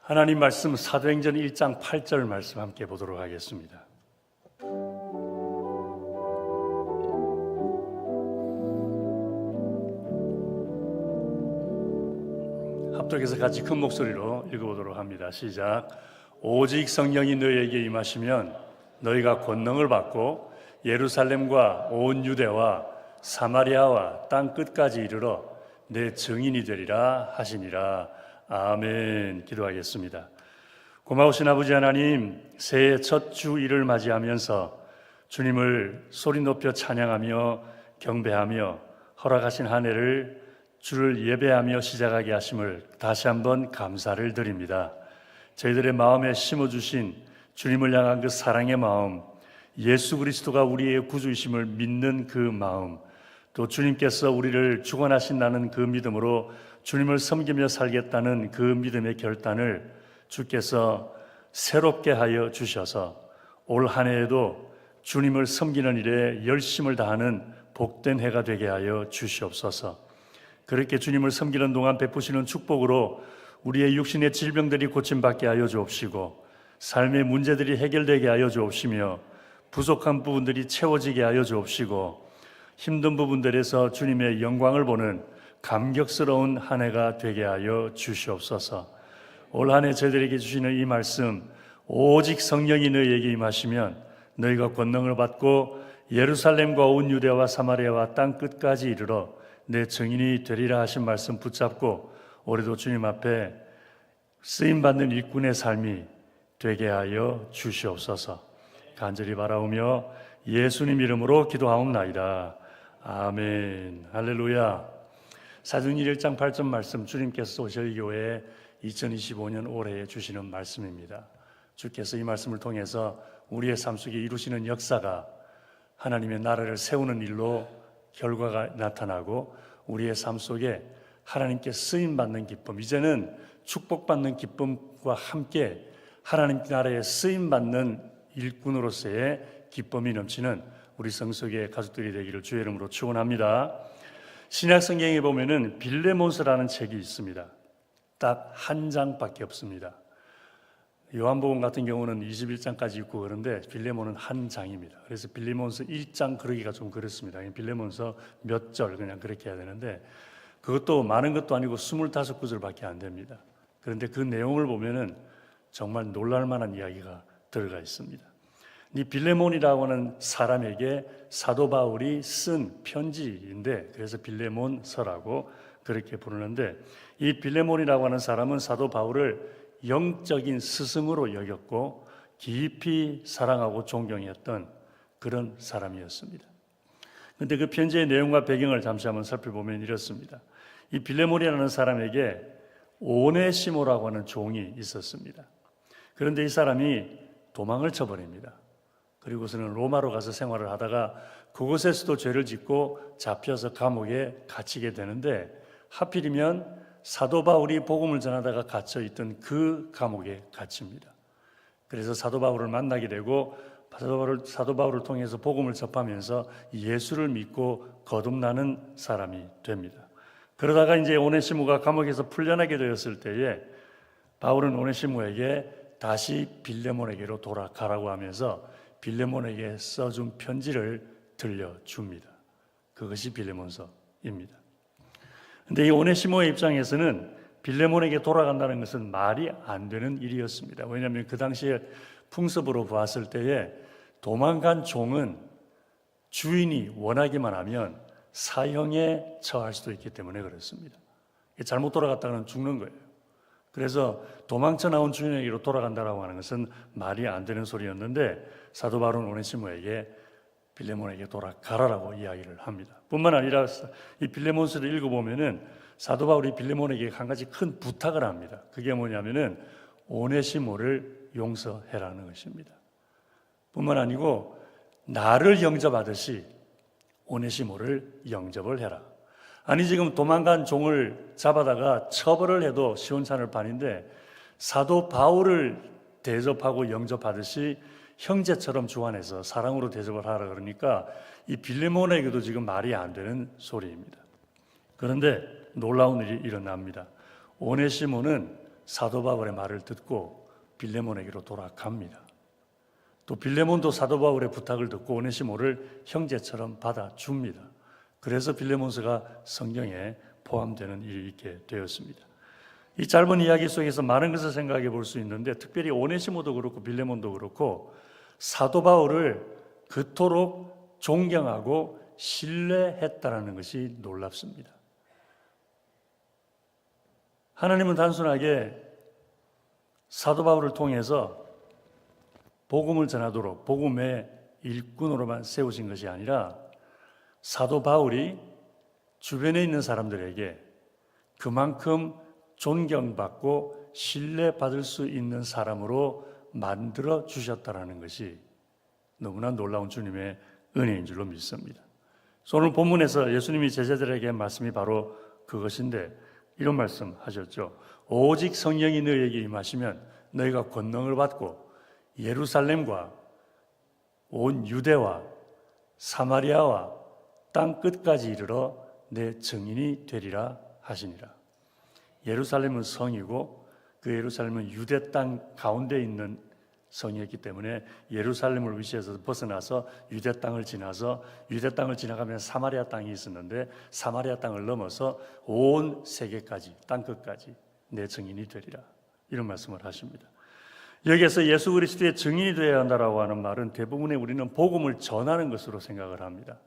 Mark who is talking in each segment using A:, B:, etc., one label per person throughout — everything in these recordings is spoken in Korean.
A: 하나님 말씀 사도행전 1장 8절 말씀 함께 보도록 하겠습니다. 합독해서 같이 큰 목소리로 읽어보도록 합니다. 시작. 오직 성령이 너희에게 임하시면 너희가 권능을 받고 예루살렘과 온 유대와 사마리아와 땅 끝까지 이르러 내 증인이 되리라 하시니라. 아멘. 기도하겠습니다. 고마우신 아버지 하나님, 새해 첫 주일을 맞이하면서 주님을 소리 높여 찬양하며 경배하며 허락하신 한 해를 주를 예배하며 시작하게 하심을 다시 한번 감사를 드립니다. 저희들의 마음에 심어주신 주님을 향한 그 사랑의 마음, 예수 그리스도가 우리의 구주이심을 믿는 그 마음, 또 주님께서 우리를 주관하신다는 그 믿음으로 주님을 섬기며 살겠다는 그 믿음의 결단을 주께서 새롭게 하여 주셔서 올 한 해에도 주님을 섬기는 일에 열심을 다하는 복된 해가 되게 하여 주시옵소서. 그렇게 주님을 섬기는 동안 베푸시는 축복으로 우리의 육신의 질병들이 고침받게 하여 주옵시고 삶의 문제들이 해결되게 하여 주옵시며 부족한 부분들이 채워지게 하여 주옵시고 힘든 부분들에서 주님의 영광을 보는 감격스러운 한 해가 되게 하여 주시옵소서. 올 한 해 저희들에게 주시는 이 말씀, 오직 성령이 너희에게 임하시면 너희가 권능을 받고 예루살렘과 온 유대와 사마리아와 땅 끝까지 이르러 내 증인이 되리라 하신 말씀 붙잡고 올해도 주님 앞에 쓰임받는 일꾼의 삶이 되게 하여 주시옵소서. 간절히 바라오며 예수님 이름으로 기도하옵나이다. 아멘. 할렐루야. 사도행전 1장 8절 말씀, 주님께서 저희 교회에 2025년 올해에 주시는 말씀입니다. 주께서 이 말씀을 통해서 우리의 삶 속에 이루시는 역사가 하나님의 나라를 세우는 일로 결과가 나타나고 우리의 삶 속에 하나님께 쓰임받는 기쁨, 이제는 축복받는 기쁨과 함께 하나님 나라에 쓰임받는 일꾼으로서의 기쁨이 넘치는 우리 성속의 가족들이 되기를 주의 이름으로 축원합니다. 신약 성경에 보면은 빌레몬서라는 책이 있습니다. 딱 한 장밖에 없습니다. 요한복음 같은 경우는 21장까지 있고 그런데 빌레몬은 한 장입니다. 그래서 빌레몬서 1장 그러기가 좀 그렇습니다. 빌레몬서 몇 절 그냥 그렇게 해야 되는데 그것도 많은 것도 아니고 25구절밖에 안 됩니다. 그런데 그 내용을 보면은 정말 놀랄 만한 이야기가 들어가 있습니다. 이 빌레몬이라고 하는 사람에게 사도 바울이 쓴 편지인데 그래서 빌레몬서라고 그렇게 부르는데 이 빌레몬이라고 하는 사람은 사도 바울을 영적인 스승으로 여겼고 깊이 사랑하고 존경했던 그런 사람이었습니다. 그런데 그 편지의 내용과 배경을 잠시 한번 살펴보면 이렇습니다. 이 빌레몬이라는 사람에게 오네시모라고 하는 종이 있었습니다. 그런데 이 사람이 도망을 쳐버립니다. 그리고서는 로마로 가서 생활을 하다가 그곳에서도 죄를 짓고 잡혀서 감옥에 갇히게 되는데 하필이면 사도 바울이 복음을 전하다가 갇혀있던 그 감옥에 갇힙니다. 그래서 사도 바울을 만나게 되고 사도 바울을 통해서 복음을 접하면서 예수를 믿고 거듭나는 사람이 됩니다. 그러다가 이제 오네시모가 감옥에서 풀려나게 되었을 때에 바울은 오네시모에게 다시 빌레몬에게로 돌아가라고 하면서 빌레몬에게 써준 편지를 들려줍니다. 그것이 빌레몬서입니다. 그런데 이 오네시모의 입장에서는 빌레몬에게 돌아간다는 것은 말이 안 되는 일이었습니다. 왜냐하면 그 당시에 풍습으로 보았을 때에 도망간 종은 주인이 원하기만 하면 사형에 처할 수도 있기 때문에 그렇습니다. 잘못 돌아갔다가는 죽는 거예요. 그래서 도망쳐 나온 주인에게로 돌아간다라고 하는 것은 말이 안 되는 소리였는데 사도 바울은 오네시모에게 빌레몬에게 돌아가라라고 이야기를 합니다. 뿐만 아니라 이 빌레몬서를 읽어보면은 사도 바울이 빌레몬에게 한 가지 큰 부탁을 합니다. 그게 뭐냐면은 오네시모를 용서해라는 것입니다. 뿐만 아니고 나를 영접하듯이 오네시모를 영접을 해라. 아니 지금 도망간 종을 잡아다가 처벌을 해도 시원찮을 판인데 사도 바울을 대접하고 영접하듯이 형제처럼 주안해서 사랑으로 대접을 하라 그러니까 이 빌레몬에게도 지금 말이 안 되는 소리입니다. 그런데 놀라운 일이 일어납니다. 오네시모는 사도 바울의 말을 듣고 빌레몬에게로 돌아갑니다. 또 빌레몬도 사도 바울의 부탁을 듣고 오네시모를 형제처럼 받아줍니다. 그래서 빌레몬서가 성경에 포함되는 일이 있게 되었습니다. 이 짧은 이야기 속에서 많은 것을 생각해 볼 수 있는데 특별히 오네시모도 그렇고 빌레몬도 그렇고 사도 바울을 그토록 존경하고 신뢰했다라는 것이 놀랍습니다. 하나님은 단순하게 사도 바울을 통해서 복음을 전하도록 복음의 일꾼으로만 세우신 것이 아니라 사도 바울이 주변에 있는 사람들에게 그만큼 존경받고 신뢰받을 수 있는 사람으로 만들어 주셨다라는 것이 너무나 놀라운 주님의 은혜인 줄로 믿습니다. 오늘 본문에서 예수님이 제자들에게 말씀이 바로 그것인데 이런 말씀 하셨죠. 오직 성령이 너희에게 임하시면 너희가 권능을 받고 예루살렘과 온 유대와 사마리아와 땅 끝까지 이르러 내 증인이 되리라 하시니라. 예루살렘은 성이고 그 예루살렘은 유대 땅 가운데 있는 성이었기 때문에 예루살렘을 위시해서 벗어나서 유대 땅을 지나서 유대 땅을 지나가면 사마리아 땅이 있었는데 사마리아 땅을 넘어서 온 세계까지 땅 끝까지 내 증인이 되리라 이런 말씀을 하십니다. 여기에서 예수 그리스도의 증인이 되어야 한다라고 하는 말은 대부분의 우리는 복음을 전하는 것으로 생각을 합니다.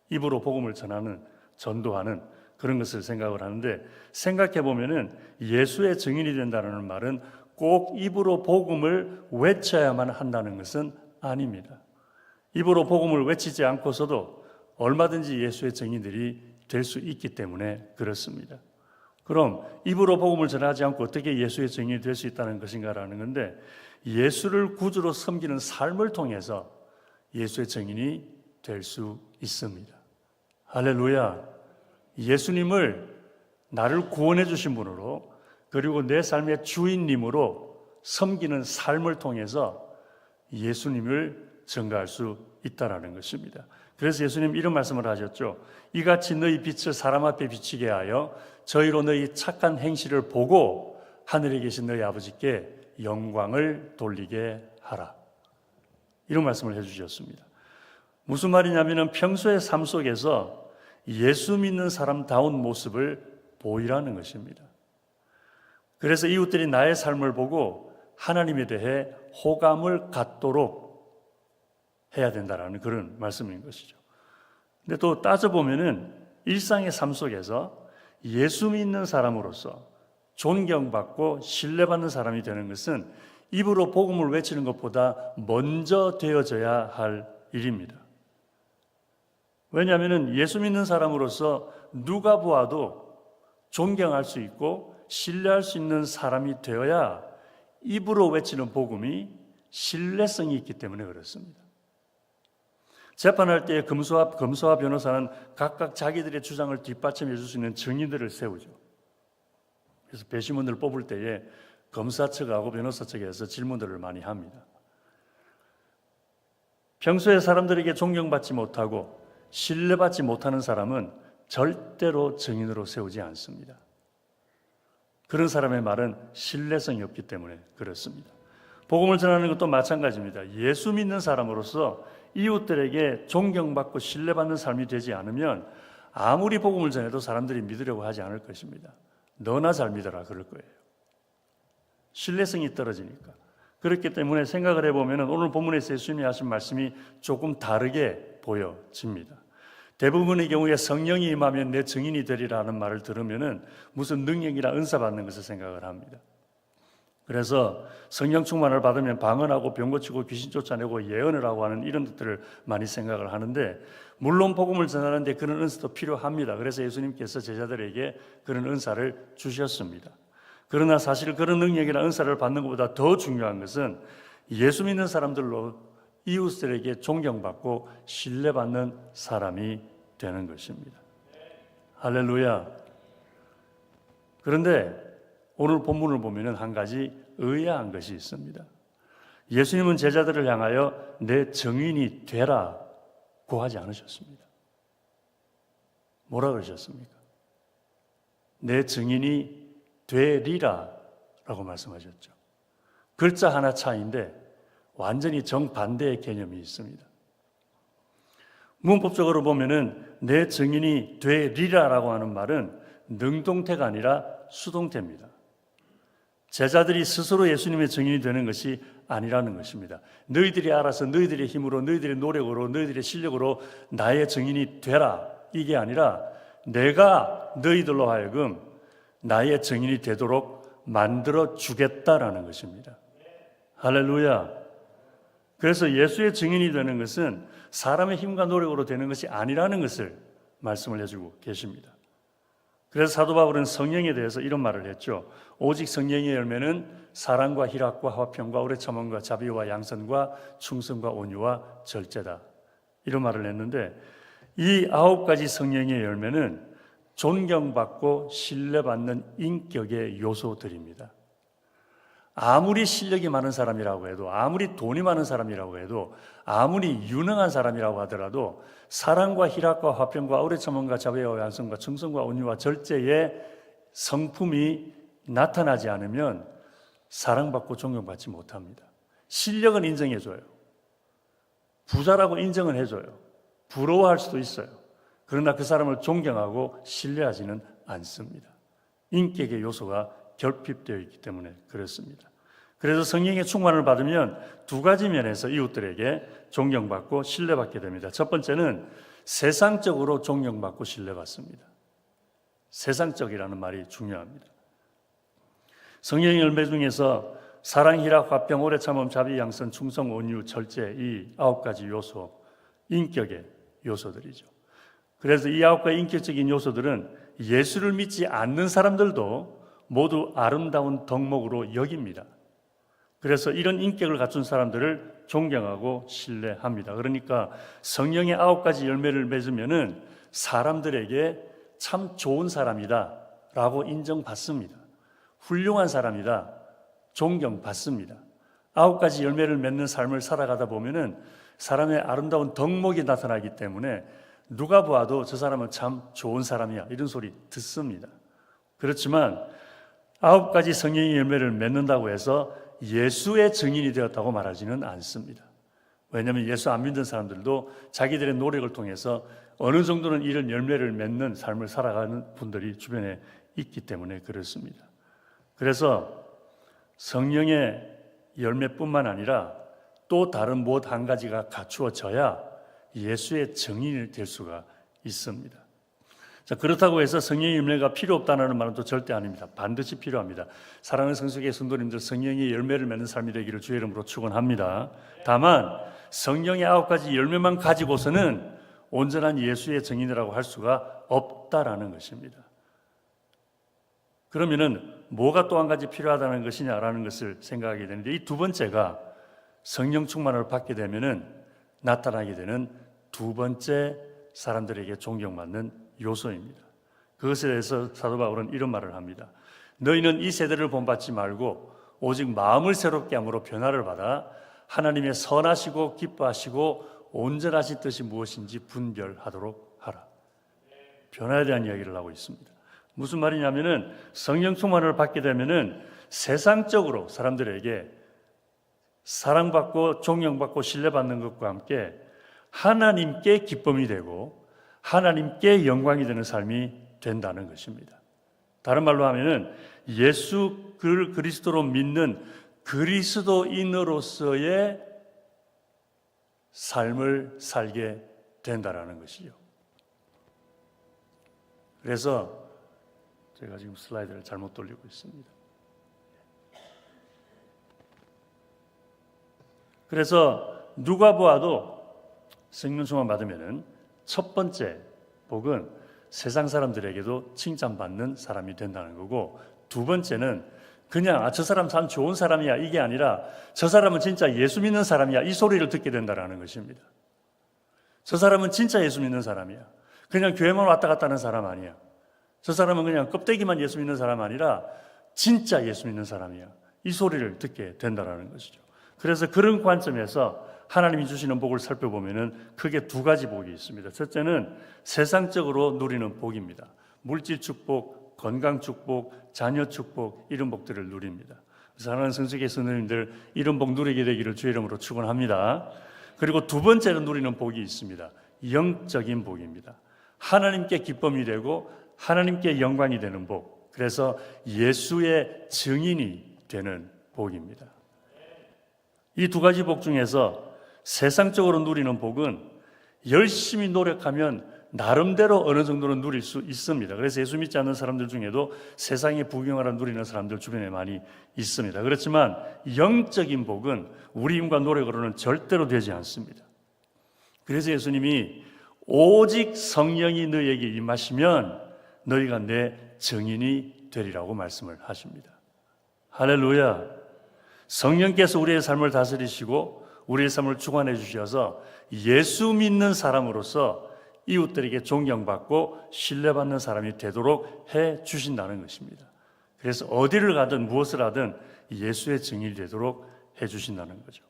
A: 입으로 복음을 전하는 전도하는 그런 것을 생각을 하는데 생각해 보면은 예수의 증인이 된다는 말은 꼭 입으로 복음을 외쳐야만 한다는 것은 아닙니다. 입으로 복음을 외치지 않고서도 얼마든지 예수의 증인들이 될 수 있기 때문에 그렇습니다. 그럼 입으로 복음을 전하지 않고 어떻게 예수의 증인이 될 수 있다는 것인가라는 건데 예수를 구주로 섬기는 삶을 통해서 예수의 증인이 될 수 있습니다. 할렐루야. 예수님을 나를 구원해 주신 분으로 그리고 내 삶의 주인님으로 섬기는 삶을 통해서 예수님을 증거할 수 있다는 것입니다. 그래서 예수님 이런 말씀을 하셨죠. 이같이 너희 빛을 사람 앞에 비치게 하여 저희로 너희 착한 행실을 보고 하늘에 계신 너희 아버지께 영광을 돌리게 하라. 이런 말씀을 해주셨습니다. 무슨 말이냐면 평소의 삶 속에서 예수 믿는 사람다운 모습을 보이라는 것입니다. 그래서 이웃들이 나의 삶을 보고 하나님에 대해 호감을 갖도록 해야 된다는 그런 말씀인 것이죠. 근데 또 따져보면은 일상의 삶 속에서 예수 믿는 사람으로서 존경받고 신뢰받는 사람이 되는 것은 입으로 복음을 외치는 것보다 먼저 되어져야 할 일입니다. 왜냐하면 예수 믿는 사람으로서 누가 보아도 존경할 수 있고 신뢰할 수 있는 사람이 되어야 입으로 외치는 복음이 신뢰성이 있기 때문에 그렇습니다. 재판할 때 검사와 변호사는 각각 자기들의 주장을 뒷받침해 줄 수 있는 증인들을 세우죠. 그래서 배심원들을 뽑을 때에 검사 측하고 변호사 측에서 질문들을 많이 합니다. 평소에 사람들에게 존경받지 못하고 신뢰받지 못하는 사람은 절대로 증인으로 세우지 않습니다. 그런 사람의 말은 신뢰성이 없기 때문에 그렇습니다. 복음을 전하는 것도 마찬가지입니다. 예수 믿는 사람으로서 이웃들에게 존경받고 신뢰받는 삶이 되지 않으면 아무리 복음을 전해도 사람들이 믿으려고 하지 않을 것입니다. 너나 잘 믿어라 그럴 거예요. 신뢰성이 떨어지니까. 그렇기 때문에 생각을 해보면 오늘 본문에서 예수님이 하신 말씀이 조금 다르게 보여집니다. 대부분의 경우에 성령이 임하면 내 증인이 되리라는 말을 들으면 무슨 능력이나 은사 받는 것을 생각을 합니다. 그래서 성령 충만을 받으면 방언하고 병 고치고 귀신 쫓아내고 예언을 하고 하는 이런 것들을 많이 생각을 하는데 물론 복음을 전하는데 그런 은사도 필요합니다. 그래서 예수님께서 제자들에게 그런 은사를 주셨습니다. 그러나 사실 그런 능력이나 은사를 받는 것보다 더 중요한 것은 예수 믿는 사람들로 이웃들에게 존경받고 신뢰받는 사람이 되는 것입니다. 할렐루야. 그런데 오늘 본문을 보면 한 가지 의아한 것이 있습니다. 예수님은 제자들을 향하여 내 증인이 되라고 하지 않으셨습니다. 뭐라 그러셨습니까? 내 증인이 되리라 라고 말씀하셨죠. 글자 하나 차이인데 완전히 정반대의 개념이 있습니다. 문법적으로 보면은 내 증인이 되리라라고 하는 말은 능동태가 아니라 수동태입니다. 제자들이 스스로 예수님의 증인이 되는 것이 아니라는 것입니다. 너희들이 알아서 너희들의 힘으로, 너희들의 노력으로, 너희들의 실력으로 나의 증인이 되라, 이게 아니라 내가 너희들로 하여금 나의 증인이 되도록 만들어 주겠다라는 것입니다. 할렐루야. 그래서 예수의 증인이 되는 것은 사람의 힘과 노력으로 되는 것이 아니라는 것을 말씀을 해주고 계십니다. 그래서 사도 바울은 성령에 대해서 이런 말을 했죠. 오직 성령의 열매는 사랑과 희락과 화평과 오래 참음과 자비와 양선과 충성과 온유와 절제다. 이런 말을 했는데 이 9가지 성령의 열매는 존경받고 신뢰받는 인격의 요소들입니다. 아무리 실력이 많은 사람이라고 해도, 아무리 돈이 많은 사람이라고 해도, 아무리 유능한 사람이라고 하더라도 사랑과 희락과 화평과 오래 참음과 자비와 양선과 충성과 온유와 절제의 성품이 나타나지 않으면 사랑받고 존경받지 못합니다. 실력은 인정해줘요. 부자라고 인정은 해줘요. 부러워할 수도 있어요. 그러나 그 사람을 존경하고 신뢰하지는 않습니다. 인격의 요소가 결핍되어 있기 때문에 그렇습니다. 그래서 성령의 충만을 받으면 2가지 면에서 이웃들에게 존경받고 신뢰받게 됩니다. 첫 번째는 세상적으로 존경받고 신뢰받습니다. 세상적이라는 말이 중요합니다. 성령의 열매 중에서 사랑, 희락, 화평, 오래 참음, 자비, 양선, 충성, 온유, 절제, 이 9가지 요소, 인격의 요소들이죠. 그래서 이 9가지 인격적인 요소들은 예수를 믿지 않는 사람들도 모두 아름다운 덕목으로 여깁니다. 그래서 이런 인격을 갖춘 사람들을 존경하고 신뢰합니다. 그러니까 성령의 9가지 열매를 맺으면은 사람들에게 참 좋은 사람이다 라고 인정받습니다. 훌륭한 사람이다, 존경받습니다. 9가지 열매를 맺는 삶을 살아가다 보면은 사람의 아름다운 덕목이 나타나기 때문에 누가 보아도 저 사람은 참 좋은 사람이야 이런 소리 듣습니다. 그렇지만 9가지 성령의 열매를 맺는다고 해서 예수의 증인이 되었다고 말하지는 않습니다. 왜냐하면 예수 안 믿는 사람들도 자기들의 노력을 통해서 어느 정도는 이런 열매를 맺는 삶을 살아가는 분들이 주변에 있기 때문에 그렇습니다. 그래서 성령의 열매뿐만 아니라 또 다른 무엇 한 가지가 갖추어져야 예수의 증인이 될 수가 있습니다. 자, 그렇다고 해서 성령의 열매가 필요 없다는 말은 또 절대 아닙니다. 반드시 필요합니다. 사랑하는 성수교회 성도님들, 성령의 열매를 맺는 삶이 되기를 주의 이름으로 축원합니다. 다만 성령의 9가지 열매만 가지고서는 온전한 예수의 증인이라고 할 수가 없다라는 것입니다. 그러면은 뭐가 또 한 가지 필요하다는 것이냐라는 것을 생각하게 되는데, 이 2번째가 성령 충만을 받게 되면은 나타나게 되는 2번째 사람들에게 존경받는 요소입니다. 그것에 대해서 사도 바울은 이런 말을 합니다. 너희는 이 세대를 본받지 말고 오직 마음을 새롭게 함으로 변화를 받아 하나님의 선하시고 기뻐하시고 온전하신 뜻이 무엇인지 분별하도록 하라. 변화에 대한 이야기를 하고 있습니다. 무슨 말이냐면은 성령 충만을 받게 되면은 세상적으로 사람들에게 사랑받고 존경받고 신뢰받는 것과 함께 하나님께 기쁨이 되고 하나님께 영광이 되는 삶이 된다는 것입니다. 다른 말로 하면은 예수 그리스도로 믿는 그리스도인으로서의 삶을 살게 된다라는 것이죠. 그래서 제가 지금 슬라이드를 잘못 돌리고 있습니다. 그래서 누가 보아도 성령 충만 받으면은 첫 번째 복은 세상 사람들에게도 칭찬받는 사람이 된다는 거고, 2번째는 그냥 저 사람 참 좋은 사람이야 이게 아니라 저 사람은 진짜 예수 믿는 사람이야 이 소리를 듣게 된다는 것입니다. 저 사람은 진짜 예수 믿는 사람이야. 그냥 교회만 왔다 갔다 하는 사람 아니야. 저 사람은 그냥 껍데기만 예수 믿는 사람 아니라 진짜 예수 믿는 사람이야. 이 소리를 듣게 된다는 것이죠. 그래서 그런 관점에서 하나님이 주시는 복을 살펴보면은 크게 2가지 복이 있습니다. 첫째는 세상적으로 누리는 복입니다. 물질 축복, 축복, 건강 축복, 자녀 축복, 이런 복들을 누립니다. 사랑하는 성수교회 성도님들, 이런 복 누리게 되기를 주의 이름으로 축원합니다. 그리고 두 번째로 누리는 복이 있습니다. 영적인 복입니다. 하나님께 기쁨이 되고 하나님께 영광이 되는 복, 그래서 예수의 증인이 되는 복입니다. 이 두 가지 복 중에서 세상적으로 누리는 복은 열심히 노력하면 나름대로 어느 정도는 누릴 수 있습니다. 그래서 예수 믿지 않는 사람들 중에도 세상의 부귀영화를 누리는 사람들 주변에 많이 있습니다. 그렇지만 영적인 복은 우리 힘과 노력으로는 절대로 되지 않습니다. 그래서 예수님이 오직 성령이 너희에게 임하시면 너희가 내 증인이 되리라고 말씀을 하십니다. 할렐루야. 성령께서 우리의 삶을 다스리시고 우리의 삶을 주관해 주셔서 예수 믿는 사람으로서 이웃들에게 존경받고 신뢰받는 사람이 되도록 해 주신다는 것입니다. 그래서 어디를 가든 무엇을 하든 예수의 증인이 되도록 해 주신다는 거죠.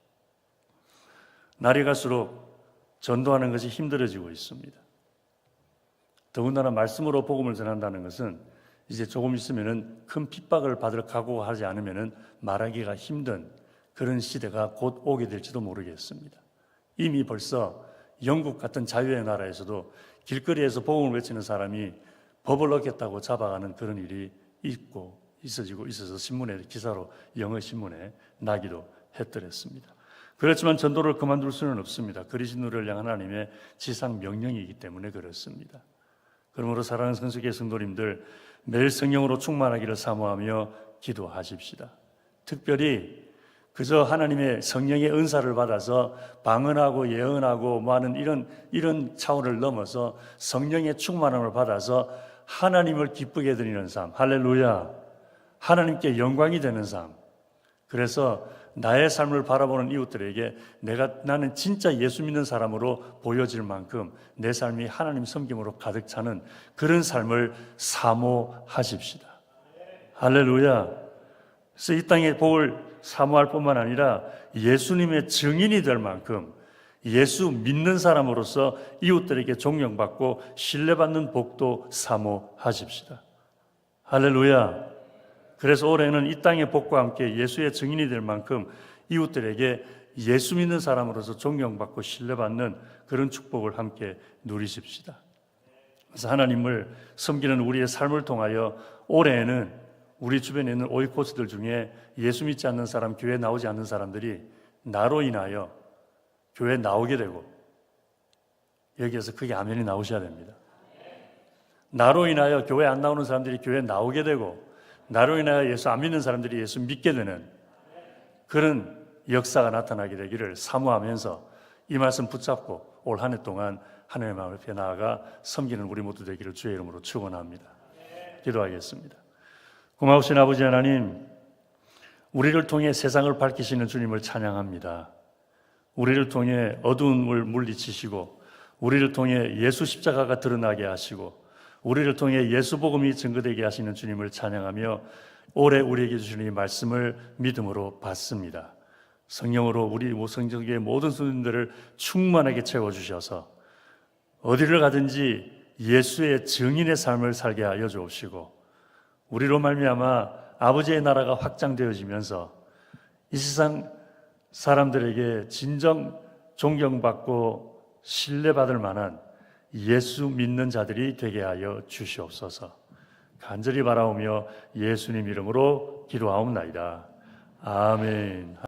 A: 날이 갈수록 전도하는 것이 힘들어지고 있습니다. 더군다나 말씀으로 복음을 전한다는 것은 이제 조금 있으면은 큰 핍박을 받을 각오하지 않으면은 말하기가 힘든 그런 시대가 곧 오게 될지도 모르겠습니다. 이미 벌써 영국 같은 자유의 나라에서도 길거리에서 복음을 외치는 사람이 법을 어겼다고 잡아가는 그런 일이 있어서 신문에 기사로 영어 신문에 나기도 했더랬습니다. 그렇지만 전도를 그만둘 수는 없습니다. 그리스도를 향한 하나님의 지상 명령이기 때문에 그렇습니다. 그러므로 사랑하는 성수교회 성도님들, 매일 성령으로 충만하기를 사모하며 기도하십시다. 특별히 그저 하나님의 성령의 은사를 받아서 방언하고 예언하고 하는 이런 차원을 넘어서 성령의 충만함을 받아서 하나님을 기쁘게 드리는 삶, 할렐루야, 하나님께 영광이 되는 삶. 그래서 나의 삶을 바라보는 이웃들에게 나는 진짜 예수 믿는 사람으로 보여질 만큼 내 삶이 하나님 섬김으로 가득 차는 그런 삶을 사모하십시다. 할렐루야. 그래서 이 땅의 복을 사모할 뿐만 아니라 예수님의 증인이 될 만큼 예수 믿는 사람으로서 이웃들에게 존경받고 신뢰받는 복도 사모하십시다. 할렐루야. 그래서 올해는 이 땅의 복과 함께 예수의 증인이 될 만큼 이웃들에게 예수 믿는 사람으로서 존경받고 신뢰받는 그런 축복을 함께 누리십시다. 그래서 하나님을 섬기는 우리의 삶을 통하여 올해에는 우리 주변에 있는 오이코스들 중에 예수 믿지 않는 사람, 교회에 나오지 않는 사람들이 나로 인하여 교회에 나오게 되고, 여기에서 크게 아멘이 나오셔야 됩니다. 나로 인하여 교회 안 나오는 사람들이 교회에 나오게 되고, 나로 인하여 예수 안 믿는 사람들이 예수 믿게 되는 그런 역사가 나타나게 되기를 사모하면서 이 말씀 붙잡고 올 한 해 동안 하나님 앞에 나아가 섬기는 우리 모두 되기를 주의 이름으로 축원합니다. 기도하겠습니다. 고마우신 아버지 하나님, 우리를 통해 세상을 밝히시는 주님을 찬양합니다. 우리를 통해 어두움을 물리치시고 우리를 통해 예수 십자가가 드러나게 하시고 우리를 통해 예수 복음이 증거되게 하시는 주님을 찬양하며 올해 우리에게 주시는 이 말씀을 믿음으로 받습니다. 성령으로 우리 성경의 모든 성도들을 충만하게 채워주셔서 어디를 가든지 예수의 증인의 삶을 살게 하여 주옵시고 우리로 말미암아 아버지의 나라가 확장되어지면서 이 세상 사람들에게 진정 존경받고 신뢰받을 만한 예수 믿는 자들이 되게 하여 주시옵소서. 간절히 바라오며 예수님 이름으로 기도하옵나이다. 아멘.